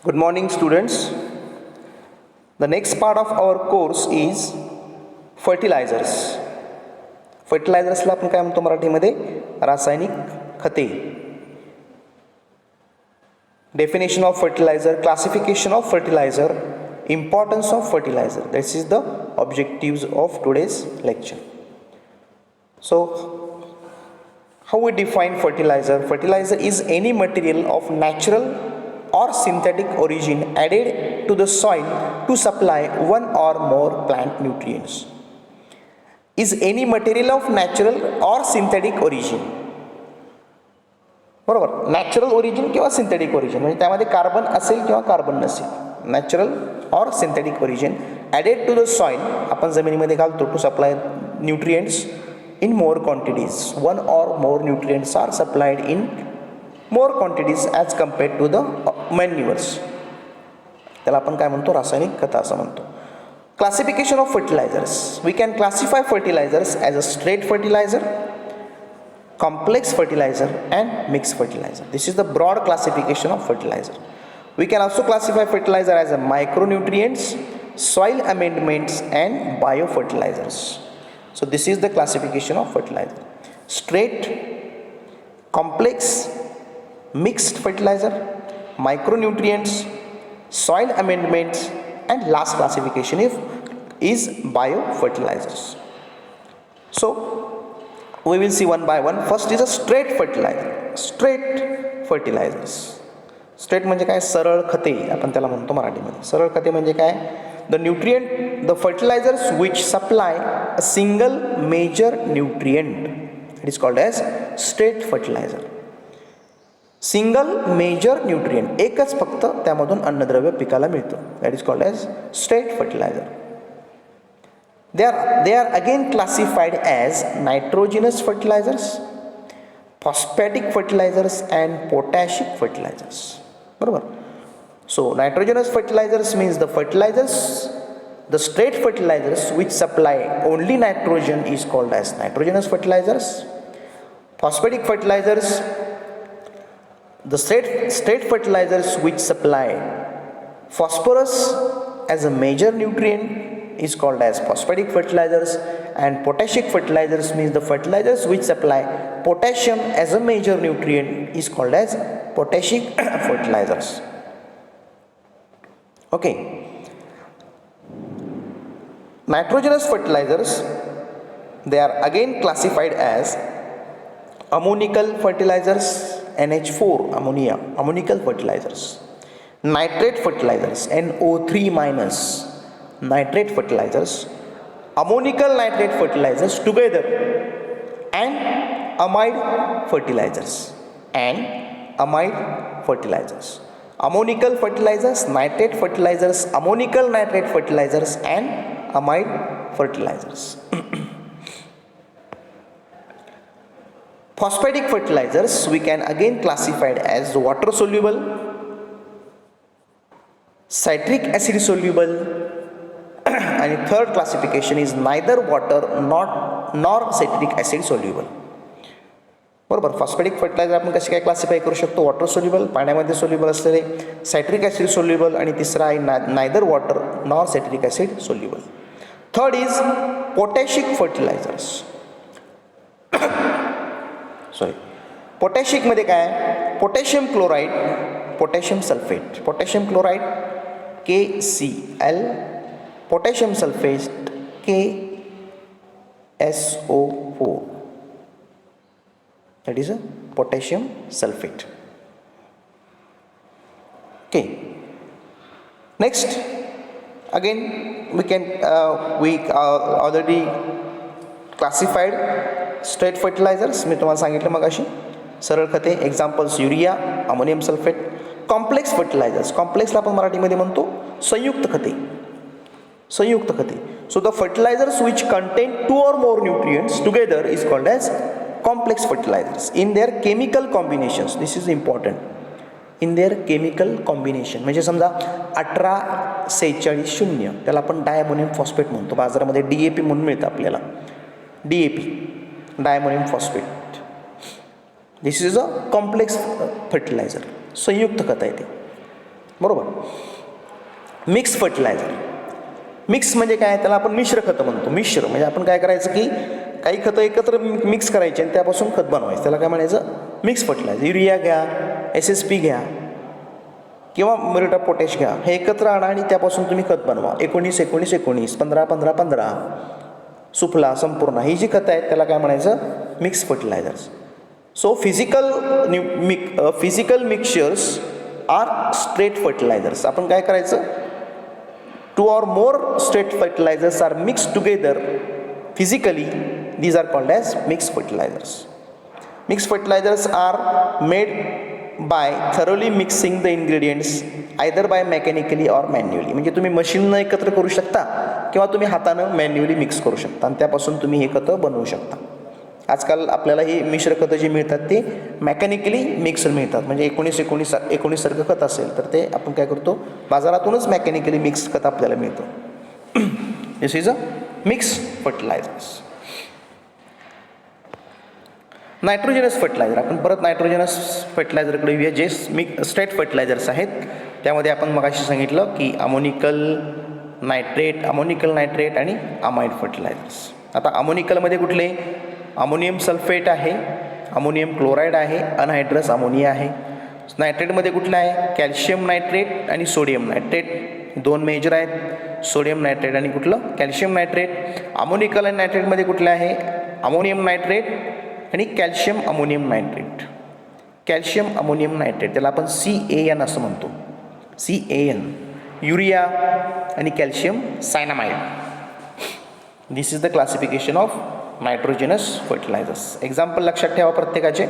Good morning, students. The next part of our course is fertilizers. फर्टिलायझर्सला आपण काय म्हणतो मराठीमध्ये? रासायनिक खते. Definition of fertilizer, classification of fertilizer, importance of fertilizer. This is the objectives of today's lecture. So, how we define fertilizer? Fertilizer is any material of natural or synthetic origin added to the soil to supply one or more plant nutrients. Is any material of natural or synthetic origin. बरोबर, natural origin किंवा synthetic origin म्हणजे त्यामध्ये carbon असेल किंवा carbon नसेल. Natural or synthetic origin added to the soil आपण जमिनीमध्ये घालतो to supply nutrients in more quantities. One or more nutrients are supplied in more quantities as compared to the manures. त्याला आपण काय म्हणतो? रासायनिक खतं असं म्हणतो. Classification of fertilizers. We can classify fertilizers as a straight fertilizer, complex fertilizer and mixed fertilizer. This is the broad classification of fertilizer. We can also classify fertilizer as a micronutrients, soil amendments and biofertilizers. So this is the classification of fertilizer. Straight, complex, mixed fertilizer, micronutrients, soil amendments and last classification is biofertilizers. So we will see one by one. First is a straight fertilizer. Straight fertilizers. Straight म्हणजे काय? सरळ खते आपण त्याला म्हणतो मराठीमध्ये. सरळ खते म्हणजे काय? The nutrient, the fertilizers which supply a single major nutrient. It is called as straight fertilizer. Single major nutrient, एकच फक्त त्यामधून अन्नद्रव्य पिकाला मिळतं. That is called as straight fertilizer. They are again classified as nitrogenous fertilizers, phosphatic fertilizers and potassic fertilizers. बरोबर. So nitrogenous fertilizers means the fertilizers, the straight fertilizers which supply only nitrogen is called as nitrogenous fertilizers. Phosphatic fertilizers, the straight fertilizers which supply phosphorus as a major nutrient is called as phosphatic fertilizers, and potassic fertilizers means the fertilizers which supply potassium as a major nutrient is called as potassic fertilizers. Okay. Nitrogenous fertilizers, they are again classified as ammonical fertilizers, NH4 ammonia, ammonical fertilizers, nitrate fertilizers, NO3 minus, nitrate fertilizers, ammonical nitrate fertilizers together, and amide fertilizers, ammonical fertilizers, nitrate fertilizers, ammonical nitrate fertilizers and amide fertilizers. Phosphatic fertilizers we can again classified as water soluble, citric acid soluble, and third classification is neither water nor citric acid soluble. बरोबर. Phosphatic fertilizer आपण कसे काय classify करू शकतो? Water soluble, पाण्यामध्ये soluble असलेले, citric acid soluble, आणि तिसरा आहे neither water nor citric acid soluble. Third is potassic fertilizers. Sorry, पोटॅशिकमध्ये काय? Potassium chloride, potassium sulphate, potassium chloride KCl, potassium sulphate KSO4. that is a potassium sulfate. Okay. Next, again we can we already classified straight fertilizers. मी तुम्हाला सांगितलं मगाशी सरळ खते, examples urea, ammonium sulphate. Complex fertilizers, कॉम्प्लेक्सला आपण मराठीमध्ये म्हणतो संयुक्त खते, संयुक्त खते. So the fertilizers which contain 2 or more nutrients together is called as complex fertilizers in their chemical combinations. This is important. In their chemical combination, म्हणजे समजा 18-46-0 त्याला आपण डायअमोनियम फॉस्फेट म्हणतो. बाजारामध्ये DAP म्हणून मिळतं आपल्याला. DAP, diammonium phosphate. This is a complex fertiliser, संयुक्त खत आहे ते. बरोबर. मिक्स फर्टिलायझर, मिक्स म्हणजे काय, त्याला आपण मिश्र खतं म्हणतो. मिश्र म्हणजे आपण काय करायचं की काही खतं एकत्र मिक्स करायचे आणि त्यापासून खत बनवायचं, त्याला काय म्हणायचं, मिक्स फर्टिलायझर. युरिया घ्या, SSP घ्या किंवा म्युरेट ऑफ पोटॅश घ्या, हे एकत्र आणा आणि त्यापासून तुम्ही खत बनवा. 19-19-19, 15-15-15, सुफला, संपूर्ण, ही जी खतं आहेत त्याला काय म्हणायचं, mix fertilisers. So physical mixtures are straight fertilisers. आपण काय करायचं, 2 or more straight fertilizers are mixed together physically. These are called as mixed fertilizers. Mixed fertilizers are made by thoroughly mixing the ingredients either by mechanically or manually. म्हणजे तुम्ही मशीननं एकत्र करू शकता किंवा तुम्ही हातानं मॅन्युअली मिक्स करू शकता आणि त्यापासून तुम्ही हे खतं बनवू शकता. आजकाल आपल्याला ही मिश्र खतं जी मिळतात ते मेकॅनिकली मिक्सर मिळतात. म्हणजे 19-19 सारखं खत असेल तर ते आपण काय करतो, बाजारातूनच मेकॅनिकली मिक्स खत आपल्याला मिळतं. This is a mix fertilizers. Nitrogenous fertilizer, आपण परत नायट्रोजनस फर्टिलायझरकडे येऊया, जे स्ट्रेट फर्टिलायझर्स आहेत. त्यामध्ये आपण मगाशी सांगितलं की अमोनिकल नायट्रेट आणि अमाइड फर्टिलायझर्स. आता अमोनिकलमध्ये कुठले, अमोनियम सल्फेट आहे, अमोनियम क्लोराईड आहे, अनहायड्रस अमोनिया आहे. नायट्रेटमध्ये कुठलं आहे, कॅल्शियम नायट्रेट आणि सोडियम नायट्रेट, 2 मेजर आहेत, सोडियम नायट्रेट आणि कुठलं, कॅल्शियम नायट्रेट. अमोनिकल आणि नायट्रेटमध्ये कुठलं आहे, अमोनियम नायट्रेट आणि calcium ammonium nitrate. Calcium ammonium nitrate त्याला आपण CaN असं म्हणतो, CaN. युरिया आणि calcium cyanamide. This is the classification of nitrogenous fertilisers. Example लक्षात ठेवा प्रत्येकाचे.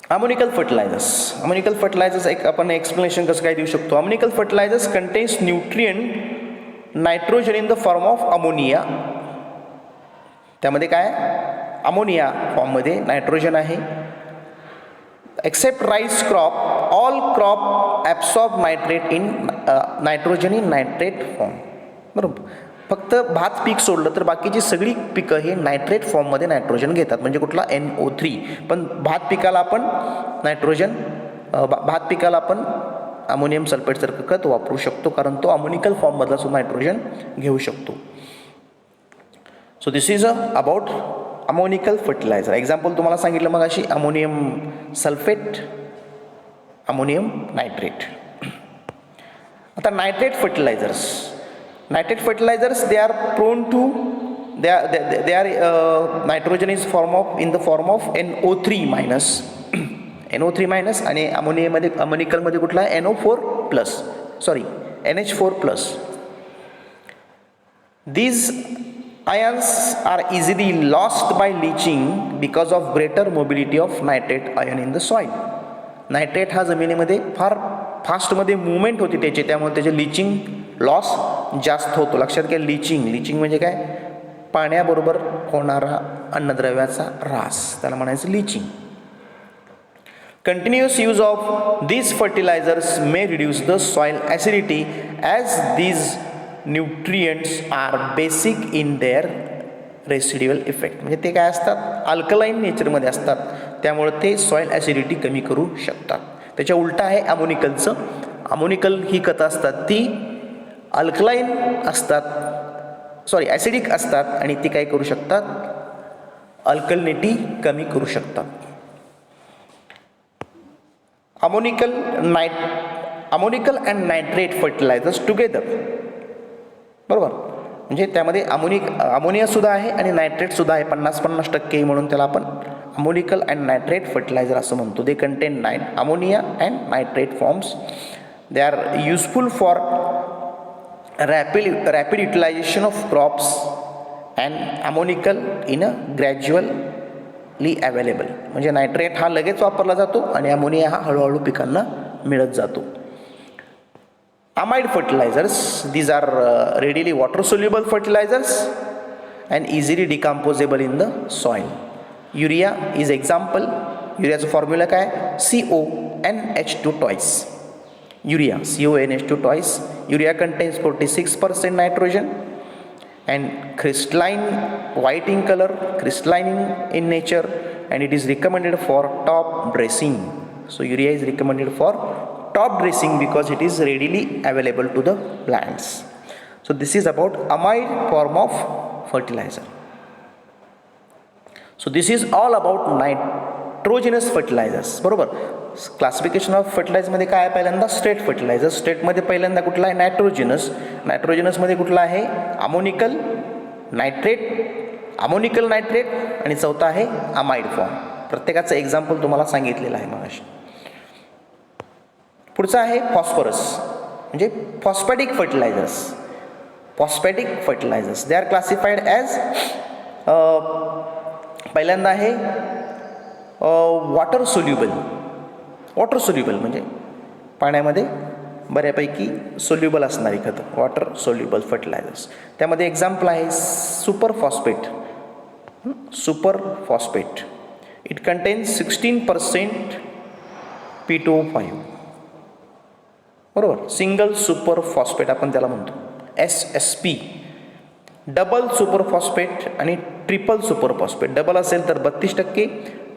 अमोनिकल फर्टिलायझर्स एक आपण एक्सप्लेनेशन कसं काय देऊ शकतो. Ammoniacal fertilisers contains nutrient nitrogen in the form of ammonia. त्यामध्ये काय, अमोनिया फॉर्ममध्ये नायट्रोजन आहे. Except rice crop, all crop absorb nitrogen in nitrate form. बरोबर. फक्त भात पीक सोडलं तर बाकीची सगळी पिकं हे नायट्रेट फॉर्ममध्ये नायट्रोजन घेतात. म्हणजे कुठला, NO3. पण भात पिकाला आपण अमोनियम सल्फेटसारखं खत वापरू शकतो, कारण तो अमोनिकल फॉर्ममधला सुद्धा नायट्रोजन घेऊ शकतो. So this is about ammoniacal fertiliser. Example तुम्हाला सांगितलं मग अशी, अमोनियम सल्फेट, अमोनियम नायट्रेट. आता nitrate fertilizers, they are prone to nitrogen is in the form of NO3 minus NO3 minus आणि अमोनिकलमध्ये कुठला आहे, NH4 plus. These ions are easily lost by leaching because of greater mobility of nitrate ion in the soil. Nitrate हा जमिनीमध्ये फार फास्टमध्ये movement होती त्याची, त्यामुळे त्याचे लिचिंग लॉस जास्त होतो. लक्षात घ्या, लिचिंग म्हणजे काय, पाण्याबरोबर होणारा अन्नद्रव्याचा ऱ्हास, त्याला म्हणायचं leaching. Continuous use of these fertilizers may reduce the soil acidity as these nutrients are basic in their residual effect. म्हणजे ते काय असतात, अल्कलाईन नेचरमध्ये असतात, त्यामुळे ते सॉईल ॲसिडिटी कमी करू शकतात. त्याच्या उलट आहे अमोनिकलचं. अमोनिकल ही खतं असतात ती अल्कलाईन असतात, ॲसिडिक असतात आणि ती काय करू शकतात, अल्कलिनिटी कमी करू शकतात. Ammoniacal and nitrate fertilisers together. बरोबर. म्हणजे त्यामध्ये अमोनियासुद्धा आहे आणि नायट्रेटसुद्धा आहे, 50-50% म्हणून त्याला आपण अमोनिकल अँड नायट्रेट फर्टिलायझर असं म्हणतो. They contain ammonia and nitrate forms. They are useful for rapid utilisation of crops and ammoniacal in a gradually available. म्हणजे नायट्रेट हा लगेच वापरला जातो आणि अमोनिया हा हळूहळू पिकांना मिळत जातो. Amide fertilizers, these are readily water soluble fertilizers and easily decomposable in the soil. Urea is example. युरियाचं फॉर्म्युला काय, CONH2 twice. Urea, CONH2 twice. Urea contains 46% nitrogen and crystalline, white in color, crystalline in nature, and it is recommended for top dressing. So urea is recommended for top dressing because it is readily available to the plants. So this is about amide form of fertilizer. So this is all about nitrogenous fertilizers. बरोबर. Classification of फर्टिलायझरमध्ये काय आहे? पहिल्यांदा state fertiliser. स्टेटमध्ये पहिल्यांदा कुठला आहे? नायट्रोजिनस. नायट्रोजिनसमध्ये कुठला आहे? अमोनिकल नायट्रेट, अमोनिकल नायट्रेट आणि चौथा आहे अमाइड फॉर्म. प्रत्येकाचं एक्झाम्पल तुम्हाला सांगितलेलं आहे मगाशी. पुढचं आहे फॉस्फरस म्हणजे phosphatic fertilisers. Phosphatic fertilisers they are classified as पहिल्यांदा आहे वॉटर सोल्युबल. वॉटर सोल्युबल म्हणजे पाण्यामध्ये बऱ्यापैकी सोल्युबल असणारी खतं, वॉटर सोल्युबल फर्टिलायझर्स. त्यामध्ये एक्झाम्पल आहे super phosphate. Super phosphate it contains 16% P2O5. बरोबर. सिंगल सुपर फॉस्फेट आपण त्याला म्हणतो SSP. डबल सुपर फॉस्फेट आणि ट्रिपल सुपर फॉस्फेट. डबल असेल तर 32%,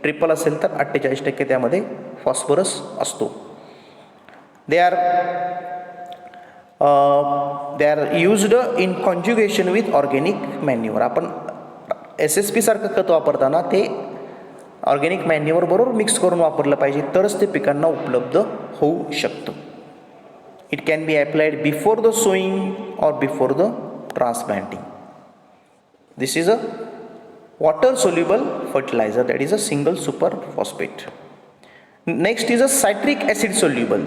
ट्रिपल असेल तर 48% त्यामध्ये फॉस्फरस असतो. They are used in conjugation with organic manure. आपण SSP सारखं खत वापरताना ते ऑर्गॅनिक मॅन्युअर बरोबर मिक्स करून वापरलं पाहिजे, तरच ते पिकांना उपलब्ध होऊ शकतं. It can be applied before the sowing or before the transplanting. This is a water soluble fertilizer, that is a single super phosphate. Next is a citric acid soluble.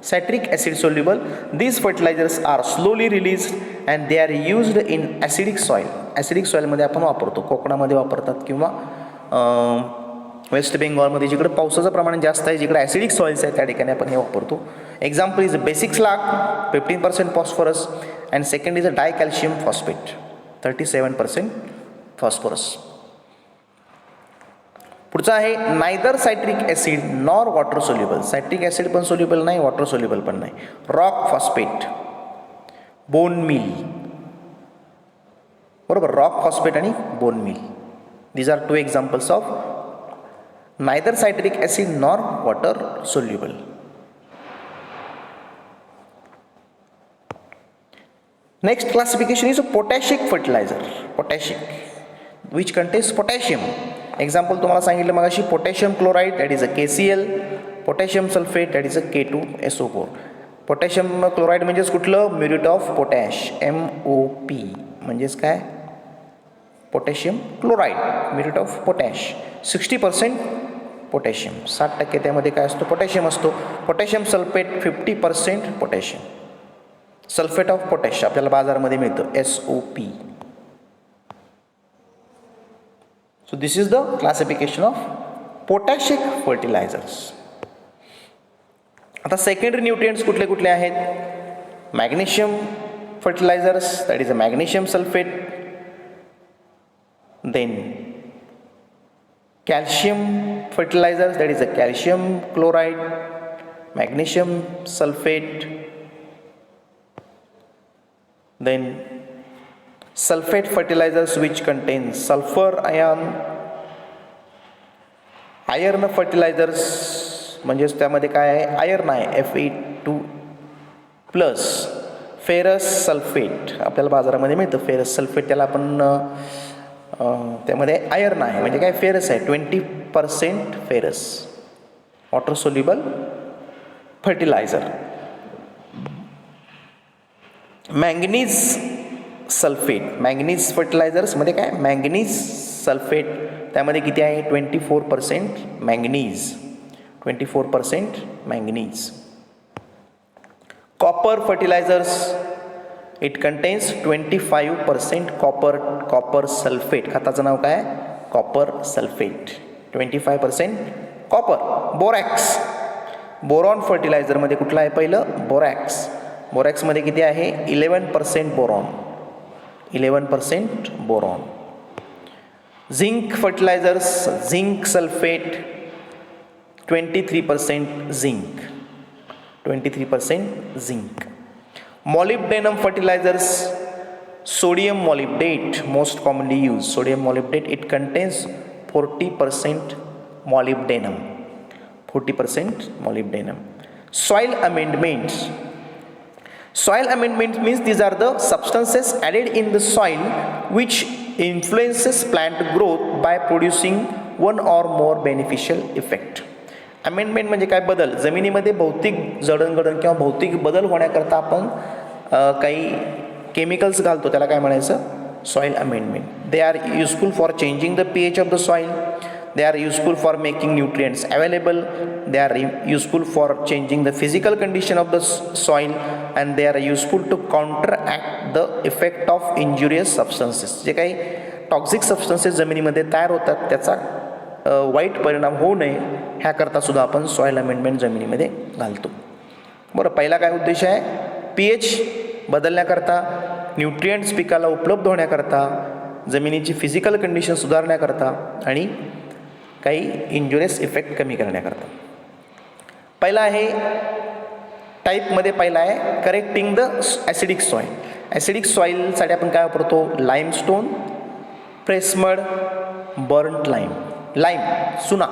Citric acid soluble. These fertilizers are slowly released and they are used in acidic soil. Acidic soil मध्ये आपण वापरतो, कोकणामध्ये वापरतात किंवा waste बेंगॉलमध्ये जिकडे पावसाचं प्रमाण जास्त आहे, जिकडे ॲसिडिक सॉइल्स आहेत त्या ठिकाणी आपण हे वापरतो. Example is basic slag 15% phosphorus and second is a dicalcium phosphate 37% phosphorus. पुढचा आहे neither citric acid nor water soluble. Citric acid पण सोल्युबल नाही, वॉटर सोल्युबल पण नाही. Rock phosphate, bone meal. बरोबर. रॉक फॉस्फेट आणि bone meal. These are two examples of neither citric acid nor water soluble. Next classification is a potassic fertilizer. Potassic, which contains potassium. Example तुम्हाला सांगितलं मगाशी potassium chloride, that is a KCl. potassium sulfate, that is a K2SO4. potassium chloride म्हणजेच कुठलं? Muriate of potash, MOP. म्हणजेच काय? Potassium chloride, muriate of potash. 60% potassium, 60% त्यामध्ये काय असतो? पोटॅशियम असतो. Potassium sulphate 50% potassium. Sulphate of potash आपल्याला बाजारामध्ये मिळतं SOP. So this is the classification of potassic fertilisers. आता सेकंडरी न्यूट्रिएंट्स कुठले कुठले आहेत? Magnesium fertilisers, that is a magnesium sulphate. Then calcium fertilisers, that is a calcium chloride, magnesium sulphate. Then sulfate fertilizers which contain sulfur ion. Iron fertilisers म्हणजेच त्यामध्ये काय आहे? Iron आहे, Fe2+. Ferrous sulphate आपल्याला बाजारामध्ये मिळतं. फेरस सल्फेट त्याला आपण त्यामध्ये आयर्न आहे म्हणजे काय? फेरस आहे, 20% ferrous. Water soluble fertiliser. Manganese sulphate, manganese फर्टिलायझर्समध्ये काय? मॅंगनीज सल्फेट त्यामध्ये किती आहे? 24% manganese, 24% manganese. Copper fertilisers, it contains 25% copper. Copper sulphate, खताचं नाव काय? Copper sulphate, 25% copper. Borax, boron फर्टिलायझरमध्ये कुठलं आहे? पहिलं बोरॅक्स. बोरॅक्समध्ये किती आहे? 11% boron, 11% boron. Zinc fertilisers, zinc sulphate 23% zinc, 23% zinc. Molybdenum fertilisers, sodium molybdate most commonly use. Sodium molybdate, it contains 40% molybdenum, 40% molybdenum. Soil amendments. Soil amendments means these are the substances added in the soil which influences plant growth by producing one or more beneficial effect. Amendment म्हणजे काय? बदल. जमिनीमध्ये भौतिक जडणघडण किंवा भौतिक बदल होण्याकरता आपण काही केमिकल्स घालतो, त्याला काय म्हणायचं? Soil amendment. They are useful for changing the pH of the soil. They are useful for making nutrients available. They are useful for changing the physical condition of the soil, and they are useful to counteract the effect of injurious substances. जे काही toxic substances जमिनीमध्ये तयार होतात त्याचा वाईट परिणाम होऊ नये ह्याकरता सुद्धा आपण सॉईल अमेंडमेंट जमिनीमध्ये घालतो. बरं, पहिला काय उद्देश आहे? pH बदलण्याकरता, न्यूट्रिएंट्स पिकाला उपलब्ध होण्याकरता, जमिनीची फिजिकल कंडिशन सुधारण्याकरता आणि काही इंजुरियस इफेक्ट कमी करण्याकरता. पहिला आहे टाईपमध्ये, पहिला आहे correcting the acidic soil. Acidic सॉईलसाठी आपण काय वापरतो? Limestone, press mud, burnt lime. Lime चुना,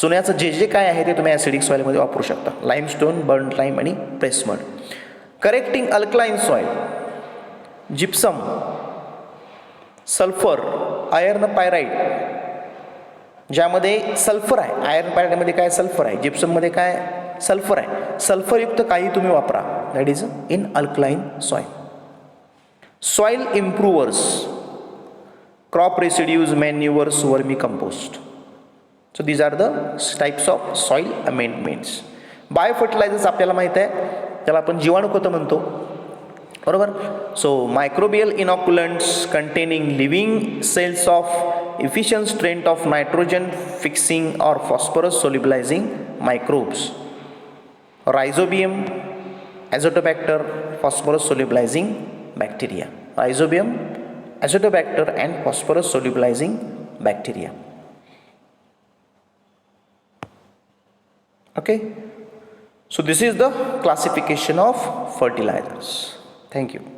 चुन्याचं जे जे काय आहे ते तुम्ही ॲसिडिक सॉईलमध्ये वापरू शकता. लाईमस्टोन, बर्न्ट लाईम आणि press mud. Correcting alkaline soil, gypsum, sulphur, iron pyrite, ज्यामध्ये सल्फर आहे. आयर्न पायराईडमध्ये काय? सल्फर आहे. जिप्सममध्ये काय? सल्फर आहे. सल्फरयुक्त काही तुम्ही वापरा. That is in alkaline soil. Soil improvers, crop residues, manures, vermicompost. So these are the types of soil amendments. Biofertilisers आपल्याला माहीत आहे, त्याला आपण जीवाणुखतं म्हणतो, बरोबर. So microbial inoculants containing living cells of efficient strength of nitrogen fixing or phosphorus solubilizing microbes. Rhizobium, Azotobacter, phosphorus solubilizing bacteria. Rhizobium, Azotobacter and phosphorus solubilizing bacteria. Okay, so this is the classification of fertilizers. Thank you.